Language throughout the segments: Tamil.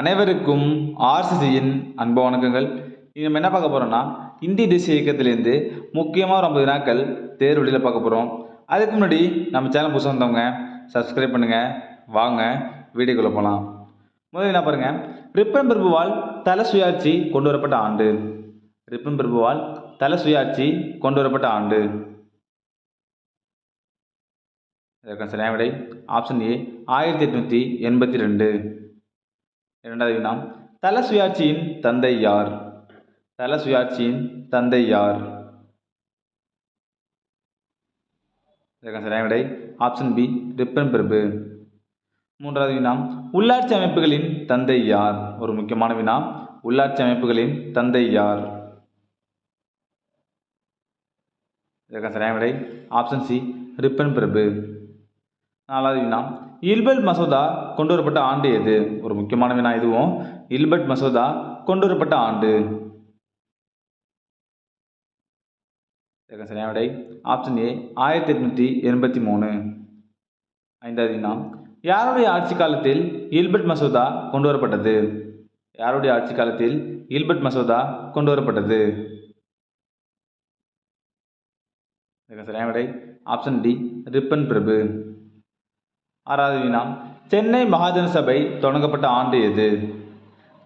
அனைவருக்கும் ஆர்சிசியின் அன்பு வணக்கங்கள். இது நம்ம என்ன பார்க்க போகிறோம்னா, இந்திய தேசிய இயக்கத்திலேருந்து முக்கியமாக ஒரு 50 வினாக்கள் தேர்வழியில் பார்க்க போகிறோம். அதுக்கு முன்னாடி நம்ம சேனல் புதுசாக வந்தவங்க சப்ஸ்கிரைப் பண்ணுங்கள். வாங்க வீடியோக்குள்ளே போகலாம். முதல்ல என்ன பாருங்கள், ரிப்பன் பிரபுவால் தல சுயாட்சி கொண்டு வரப்பட்ட ஆண்டு. ரிப்பன் பிரபுவால் தல சுயாட்சி கொண்டு வரப்பட்ட ஆண்டு. இதற்கான சரியான விடை ஆப்ஷன் ஏ 1882. இரண்டாவது வினா, தல சுயாட்சியின் தந்தை யார்? தல சுயாட்சியின் தந்தை யார்? இதற்கான சரியான விடை ஆப்ஷன் பி ரிப்பன் பிரபு. மூன்றாவது வினா, உள்ளாட்சி அமைப்புகளின் தந்தை யார்? ஒரு முக்கியமான வினா, உள்ளாட்சி அமைப்புகளின் தந்தை யார்? இதற்கான சரியான விடை ஆப்ஷன் சி ரிப்பன் பிரபு. நாலாவது வினா, இல்பர்ட் மசோதா கொண்டு வரப்பட்ட ஆண்டு எது? ஒரு முக்கியமான வினா இதுவும். இல்பர்ட் மசோதா கொண்டு வரப்பட்ட ஆண்டு. சரியான விடை ஆப்ஷன் ஏ 1883. ஐந்தாவது வினா, யாருடைய ஆட்சி காலத்தில் இல்பர்ட் மசோதா கொண்டு வரப்பட்டது? யாருடைய ஆட்சி காலத்தில் இல்பர்ட் மசோதா கொண்டு வரப்பட்டது? சரியான விடை ஆப்ஷன் டி ரிப்பன் பிரபு. ஆறாவது வினா, சென்னை மகாஜன சபை தொடங்கப்பட்ட ஆண்டு எது?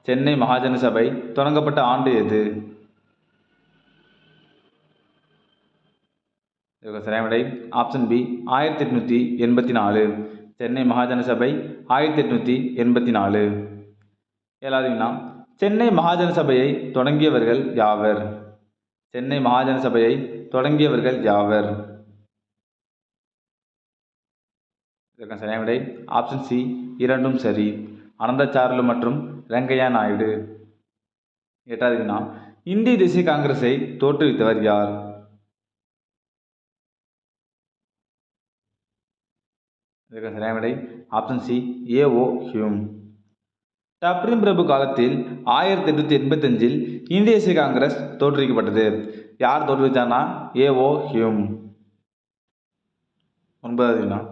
சென்னை மகாஜன சபை தொடங்கப்பட்ட ஆண்டு எது? சரியான விடை ஆப்ஷன் பி 1884. சென்னை மகாஜன சபை 1884. ஏழாவது வினா, சென்னை மகாஜன சபையை தொடங்கியவர்கள் யாவர்? சென்னை மகாஜன சபையை தொடங்கியவர்கள் யாவர்? இதற்கான சரியான விடை ஆப்ஷன் சி இரண்டும் சரி, அனந்தசார்லு மற்றும் வெங்கையா நாயுடு. எட்டாவது வினா, இந்திய தேசிய காங்கிரஸை தோற்றுவித்தவர் யார்? இதற்கான சரியான விடை ஆப்ஷன் சி ஏஓ ஹியூம். டப்ரின் பிரபு காலத்தில் 1885 இந்திய தேசிய காங்கிரஸ் தோற்றுவிக்கப்பட்டது. யார் தோற்றுவித்தார்னா ஏஓ ஹியூம். ஒன்பதாவது வினா,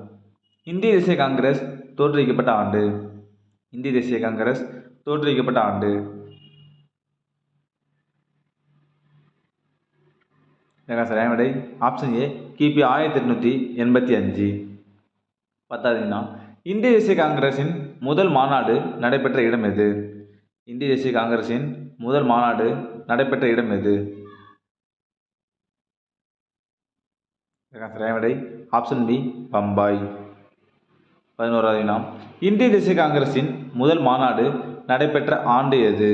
இந்திய தேசிய காங்கிரஸ் தோற்றுவிக்கப்பட்ட ஆண்டு. இந்திய தேசிய காங்கிரஸ் தோற்றுவிக்கப்பட்ட ஆண்டு. சரியான விடை ஆப்ஷன் ஏ கிபி 1885. பத்தாவது வினா, இந்திய தேசிய காங்கிரசின் முதல் மாநாடு நடைபெற்ற இடம் எது? இந்திய தேசிய காங்கிரசின் முதல் மாநாடு நடைபெற்ற இடம் எது? சரியான விடை ஆப்ஷன் பி பம்பாய். 11வது வினா, இந்திய தேசிய காங்கிரசின் முதல் மாநாடு நடைபெற்ற ஆண்டு எது?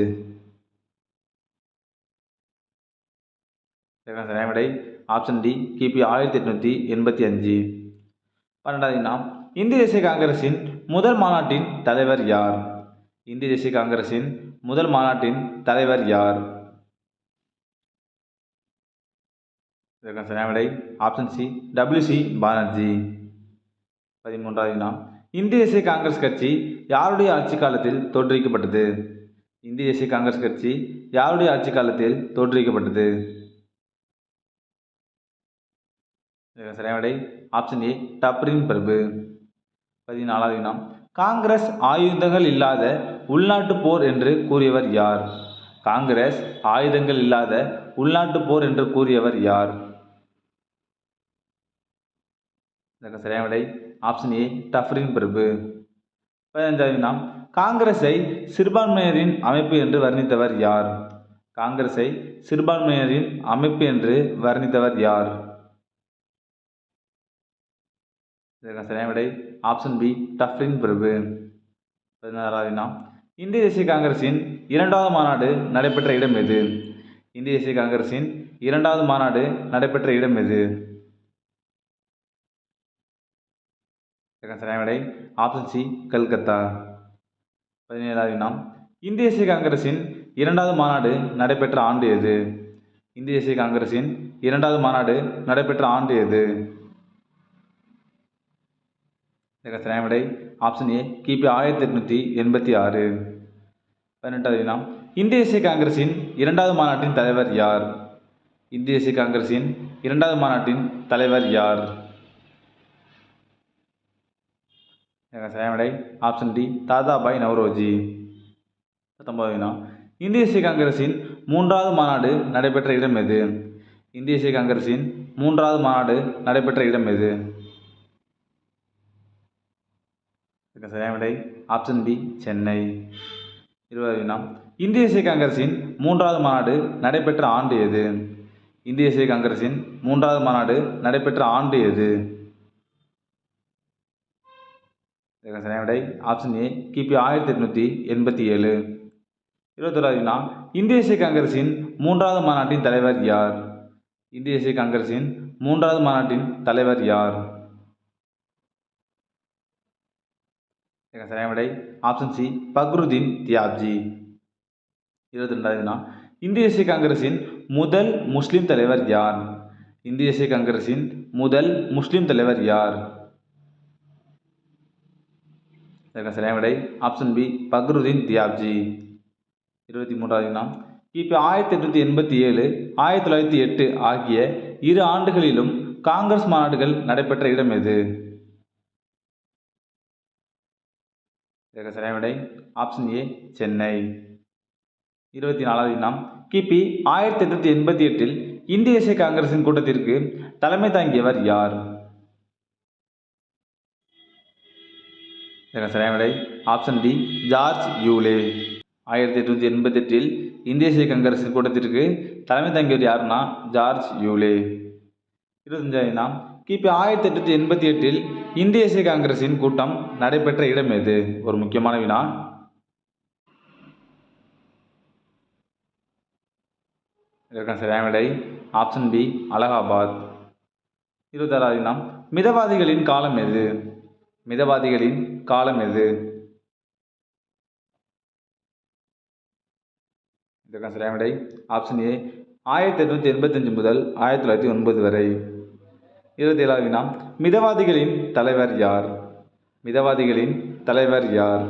சரியான விடை ஆப்ஷன் டி கிபி 1885. 12வது வினா, இந்திய தேசிய காங்கிரசின் முதல் மாநாட்டின் தலைவர் யார்? இந்திய தேசிய காங்கிரசின் முதல் மாநாட்டின் தலைவர் யார்? சரியான விடை ஆப்ஷன் சி WC பானர்ஜி. 13வது வினா, இந்திய தேசிய காங்கிரஸ் கட்சி யாருடைய ஆட்சி காலத்தில் தோற்றுவிக்கப்பட்டது? இந்திய தேசிய காங்கிரஸ் கட்சி யாருடைய ஆட்சி காலத்தில் தோற்றுவிக்கப்பட்டது? சரியான விடை ஆப்ஷன் ஏ டப்ரின் பிரபு. 14வது வினா, காங்கிரஸ் ஆயுதங்கள் இல்லாத உள்நாட்டு போர் என்று கூறியவர் யார்? காங்கிரஸ் ஆயுதங்கள் இல்லாத உள்நாட்டு போர் என்று கூறியவர் யார்? சரியான விடை ஆப்ஷன் ஏ டப்ரின் பிரபு. 15வது வினா, காங்கிரஸை சிறுபான்மையினரின் அமைப்பு என்று வர்ணித்தவர் யார்? காங்கிரஸை சிறுபான்மையினரின் அமைப்பு என்று வர்ணித்தவர் யார்? சரியான விடை ஆப்ஷன் பி டப்ரின் பிரபு. 16வது வினா, இந்திய தேசிய காங்கிரசின் இரண்டாவது மாநாடு நடைபெற்ற இடம் எது? இந்திய தேசிய காங்கிரசின் இரண்டாவது மாநாடு நடைபெற்ற இடம் எது? சரியான விடை ஆப்ஷன் சி கல்கத்தா. 17வது வினா, இந்திய தேசிய காங்கிரசின் இரண்டாவது மாநாடு நடைபெற்ற ஆண்டு எது? இந்திய தேசிய காங்கிரசின் இரண்டாவது மாநாடு நடைபெற்ற ஆண்டு எது? சரியான விடை ஆப்ஷன் ஏ கிபி 1886. 18வது வினா, இந்திய தேசிய காங்கிரசின் இரண்டாவது மாநாட்டின் தலைவர் யார்? இந்திய தேசிய காங்கிரசின் இரண்டாவது மாநாட்டின் தலைவர் யார்? சரியான விடை ஆப்ஷன் டி தாதாபாய் நவ்ரோஜி. 19வது வினா இந்திய தேசிய காங்கிரசின் 3வது மாநாடு நடைபெற்ற இடம் எது? இந்திய தேசிய காங்கிரசின் 3வது மாநாடு நடைபெற்ற இடம் எது? சரியான விடை ஆப்ஷன் பி சென்னை. 20வது வினா இந்திய தேசிய காங்கிரசின் 3வது மாநாடு நடைபெற்ற ஆண்டு எது? இந்திய தேசிய காங்கிரசின் 3வது மாநாடு நடைபெற்ற ஆண்டு எது? சரியான விடை ஆப்ஷன் ஏ கிபி 1887. 21வது வினா இந்திய தேசிய காங்கிரசின் 3வது மாநாட்டின் தலைவர் யார்? இந்திய தேசிய காங்கிரசின் 3வது மாநாட்டின் தலைவர் யார்? சரியான விடை ஆப்ஷன் சி பக்ருதீன் தியாப்ஜி. 22வது வினா இந்திய தேசிய காங்கிரசின் முதல் முஸ்லிம் தலைவர் யார்? இந்திய தேசிய காங்கிரசின் முதல் முஸ்லிம் தலைவர் யார்? சரியான விடை ஆப்ஷன் பி பக்ருதீன் தியாப்ஜி. 23வது வினா கிபி 1887 1908 ஆகிய இரு ஆண்டுகளிலும் காங்கிரஸ் மாநாடுகள் நடைபெற்ற இடம் எது? சரியான விடை ஆப்ஷன் ஏ சென்னை. 24வது வினா கிபி 1888 இந்திய தேசிய காங்கிரசின் கூட்டத்திற்கு தலைமை தாங்கியவர் யார்? சரியான விடை ஆப்ஷன் டி ஜார்ஜ் யூலே. 1888 இந்திய தேசிய காங்கிரசின் கூட்டத்திற்கு தலைமை தாங்கியவர் யாருன்னா ஜார்ஜ் யூலே. 25வது வினா கிபி 1888 இந்திய தேசிய காங்கிரசின் கூட்டம் நடைபெற்ற இடம் எது? ஒரு முக்கியமான வினா. இதற்கான சரியான விடை ஆப்ஷன் பி அலகாபாத். 26வது வினா மிதவாதிகளின் காலம் எது? மிதவாதிகளின் காலம் எது? இதற்கான சரியான விடை ஆப்ஷன் ஏ 1885 முதல் 1909 வரை. 27வது வினா மிதவாதிகளின் தலைவர் யார்? மிதவாதிகளின் தலைவர் யார்?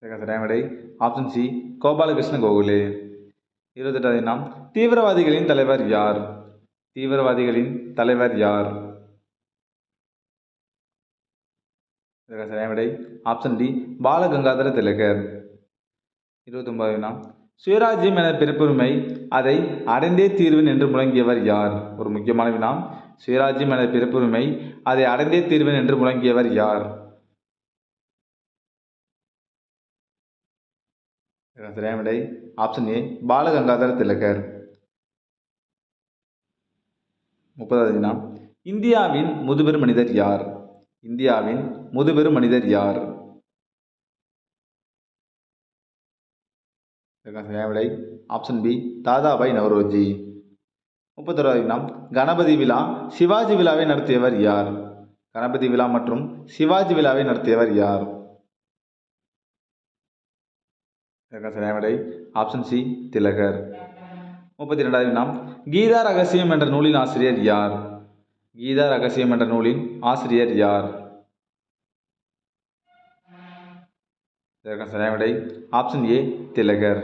சரியான விடை ஆப்ஷன் சி கோபாலகிருஷ்ண கோகலே. 28வது வினா தீவிரவாதிகளின் தலைவர் யார்? தீவிரவாதிகளின் தலைவர் யார்? சரியான விடை ஆப்ஷன் டி பாலகங்காதர திலகர். 29வது வினா சுயராஜ்யம் என பிறப்புரிமை அதை அடைந்தே தீர்வேன் என்று முழங்கியவர் யார்? ஒரு முக்கியமான வினா. சுயராஜ்யம் என பிறப்புரிமை அதை அடைந்தே தீர்வேன் என்று முழங்கியவர் யார்? சரியான விடை ஆப்ஷன் ஏ பாலகங்காதர திலகர். 30வது வினா இந்தியாவின் முதுபெரும் மனிதர் யார்? இந்தியாவின் முதுபெரும் மனிதர் யார்? சரியான விடை ஆப்ஷன் பி தாதாபாய் நவ்ரோஜி. 31வது வினா கணபதி விழா சிவாஜி விழாவை நடத்தியவர் யார்? கணபதி விழா மற்றும் சிவாஜி விழாவை நடத்தியவர் யார்? சரியான விடை ஆப்ஷன் சி திலகர். 32வது வினா கீதா ரகசியம் என்ற நூலின் ஆசிரியர் யார்? கீதா ரகசியம் என்ற நூலின் ஆசிரியர் யார்? சரியான விடை ஆப்ஷன் ஏ திலகர்.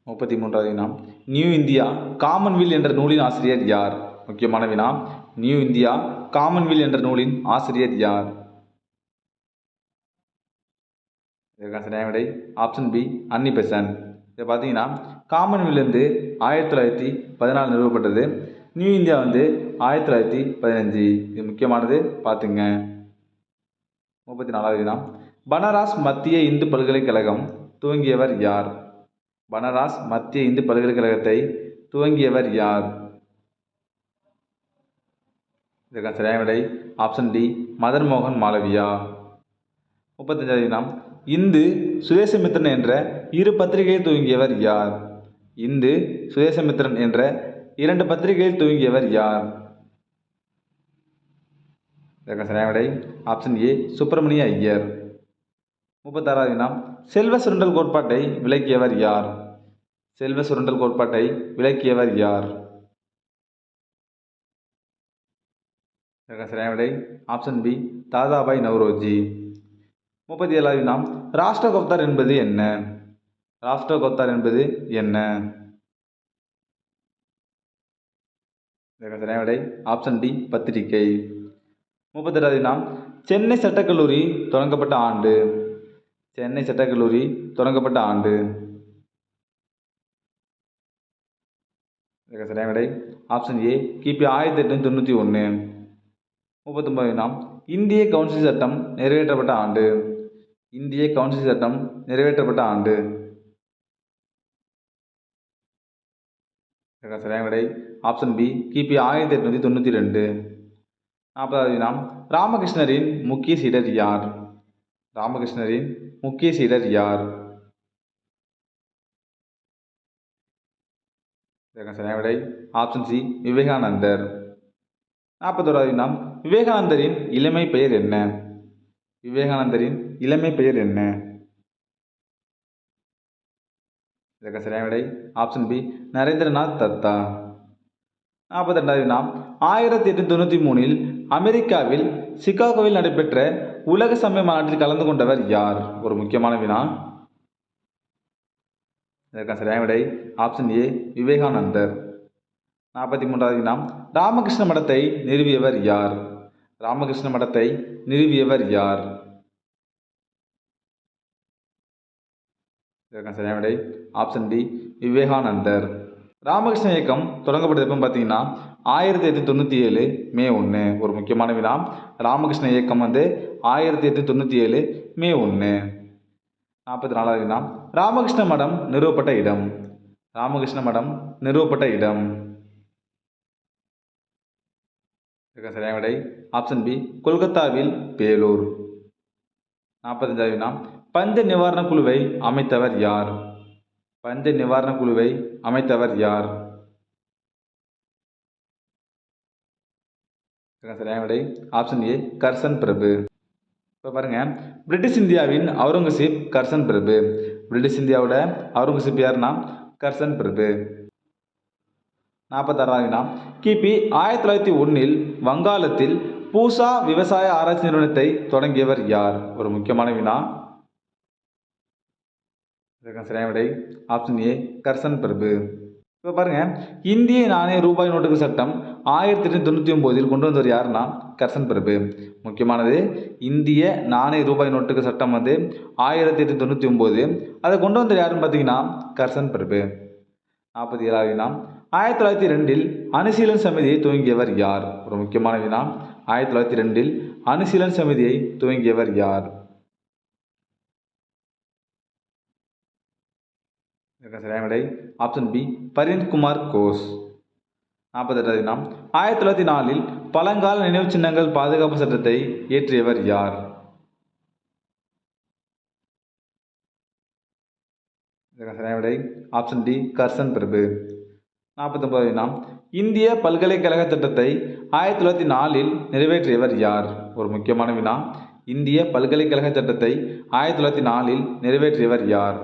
33வது வினா நியூ இந்தியா காமன்வெல்த் என்ற நூலின் ஆசிரியர் யார்? முக்கியமான வினா. நியூ இந்தியா காமன்வெல்த் என்ற நூலின் ஆசிரியர் யார்? சரியான விடை ஆப்ஷன் பி அன்னி பெசன்ட். இதை பார்த்தீங்கன்னா காமன்வெல்த் 1914 நிறுவப்பட்டது. New India 1915. இது முக்கியமானது பார்த்துங்க. 34வது வினா பனாரஸ் மத்திய இந்து பல்கலைக்கழகம் துவங்கியவர் யார்? பனாரஸ் மத்திய இந்து பல்கலைக்கழகத்தை துவங்கியவர் யார்? இதற்கான சரியான விடை ஆப்ஷன் டி மதன் மோகன் மாளவியா. 35வது வினா இந்து சுதேசமித்திரன் என்ற இரு பத்திரிகையை துவங்கியவர் யார்? இந்து சுதேசமித்திரன் என்ற 2 பத்திரிகையை துவங்கியவர் யார்? இதற்கான சரியான விடை ஆப்ஷன் ஏ சுப்பிரமணிய ஐயர். 36வது வினா செல்வ சுரண்டல் கோட்பாட்டை விளக்கியவர் யார்? செல்வ சுரண்டல் கோட்பாட்டை விளக்கியவர் யார்? இதற்கான சரியான விடை ஆப்ஷன் பி தாதாபாய் நவ்ரோஜி. 37வது வினா ராஷ்டிரகோப்தார் என்பது என்ன? ராஷ்டிரகோப்தார் என்பது என்ன? இதற்கான சரியான விடை ஆப்ஷன் டி பத்திரிகை. 38வது வினா, சென்னை சட்டக்கல்லூரி தொடங்கப்பட்ட ஆண்டு. சென்னை சட்டக்கல்லூரி தொடங்கப்பட்ட ஆண்டு. இதற்கு சரியான விடை ஆப்ஷன் ஏ கிபி 1891. 39வது வினா, இந்திய கவுன்சில் சட்டம் நிறைவேற்றப்பட்ட ஆண்டு. இந்திய கவுன்சில் சட்டம் நிறைவேற்றப்பட்ட ஆண்டு. இதற்கு சரியான விடை ஆப்ஷன் பி கிபி 1892. 40வது வினா, ராமகிருஷ்ணரின் முக்கிய சீடர் யார்? ராமகிருஷ்ணரின் முக்கிய சீடர் யார்? இதற்கு சரியான விடை ஆப்ஷன் சி விவேகானந்தர். 41வது வினா, விவேகானந்தரின் இளமை பெயர் என்ன? விவேகானந்தரின் இளமை பெயர் என்ன? இதற்கு சரியான விடை ஆப்ஷன் பி நரேந்திரநாத் தத்தா. 42வது வினா, 1893 அமெரிக்காவில் சிகாகோவில் நடைபெற்ற உலக சமய மாநாட்டில் கலந்து கொண்டவர் யார்? ஒரு முக்கியமான வினா. இதற்கு சரியான விடை ஆப்ஷன் ஏ விவேகானந்தர். 43வது வினா, ராமகிருஷ்ண மடத்தை நிறுவியவர் யார்? ராமகிருஷ்ண மடத்தை நிறுவியவர் யார்? இதற்கு சரியான விடை ஆப்ஷன் டி விவேகானந்தர். ராமகிருஷ்ண இயக்கம் தொடங்கப்பட்டது எப்போ பார்த்தீங்கன்னா 1897 மே 1. ஒரு முக்கியமான வினா. ராமகிருஷ்ண இயக்கம் 1897 மே 1. 44வது வினா, ராமகிருஷ்ண மடம் நிறுவப்பட்ட இடம். ராமகிருஷ்ண மடம் நிறுவப்பட்ட இடம். இதற்கு சரியான விடை ஆப்ஷன் பி கொல்கத்தாவில் பேலூர். 45வது வினா, பஞ்ச நிவாரண குழுவை அமைத்தவர் யார்? பஞ்ச நிவாரண குழுவை அமைத்தவர் யார்? சரியான விடை ஆப்ஷன் ஏ கர்சன் பிரபு. இப்போ பாருங்க, பிரிட்டிஷ் இந்தியாவின் அவுரங்கசீப் கர்சன் பிரபு. பிரிட்டிஷ் இந்தியாவோட அவுரங்கசீப் யாருன்னா கர்சன் பிரபு. 46வது வினா, கிபி 1901 வங்காளத்தில் பூசா விவசாய ஆராய்ச்சி நிறுவனத்தை தொடங்கியவர் யார்? ஒரு முக்கியமான வினா. இதற்கு சரியான விடை ஆப்ஷன் ஏ கர்சன் பிரபு. இப்போ பாருங்க, இந்திய நாணய ரூபாய் நோட்டுக்கு சட்டம் 1899 கொண்டு வந்தவர் யாருன்னா கர்சன் பிரபு. முக்கியமானது, இந்திய நாணய ரூபாய் நோட்டுக்கு சட்டம் 1899. அதை கொண்டு வந்தவர் யாருன்னு பார்த்தீங்கன்னா கர்சன் பிரபு. 47வது வினா, 1902 அணுசீலன் சமிதியை துவங்கியவர் யார்? ஒரு முக்கியமான வினா. 1902 அணுசீலன் சமிதியை துவங்கியவர் யார்? சரியான விடை ஆப்ஷன் பி பரிந்த் குமார் கோஷ். 48வது வினா, 1904 பழங்கால நினைவு சின்னங்கள் பாதுகாப்பு சட்டத்தை இயற்றியவர் யார்? சரியான விடை ஆப்ஷன் டி கர்சன் பிரபு. 49வது வினா, இந்திய பல்கலைக்கழக சட்டத்தை 1904 நிறைவேற்றியவர் யார்? ஒரு முக்கியமான வினா. இந்திய பல்கலைக்கழக சட்டத்தை 1904 நிறைவேற்றியவர் யார்?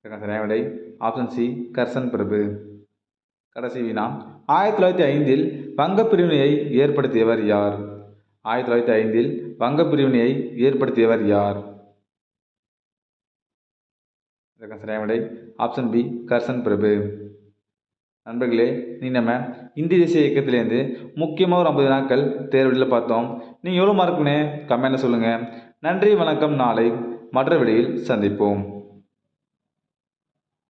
சரியான விடை ஆப்ஷன் சி கர்சன் பிரபு. கடைசி வினா, 1905 வங்கப் பிரிவினையை ஏற்படுத்தியவர் யார்? 1905 வங்கப் பிரிவினையை ஏற்படுத்தியவர் யார்? சரியான விடை ஆப்ஷன் பி கர்சன் பிரபு. நண்பர்களே, நீ நம்ம இந்திய தேசிய இயக்கத்திலேருந்து முக்கியமாக ஒரு 50 நாட்கள் தேர்வெளியில் பார்த்தோம். நீங்கள் எவ்வளோ மார்க்குன்னு கமெண்ட்டில் சொல்லுங்கள். நன்றி, வணக்கம். நாளை மற்ற வீடியோவில் சந்திப்போம்.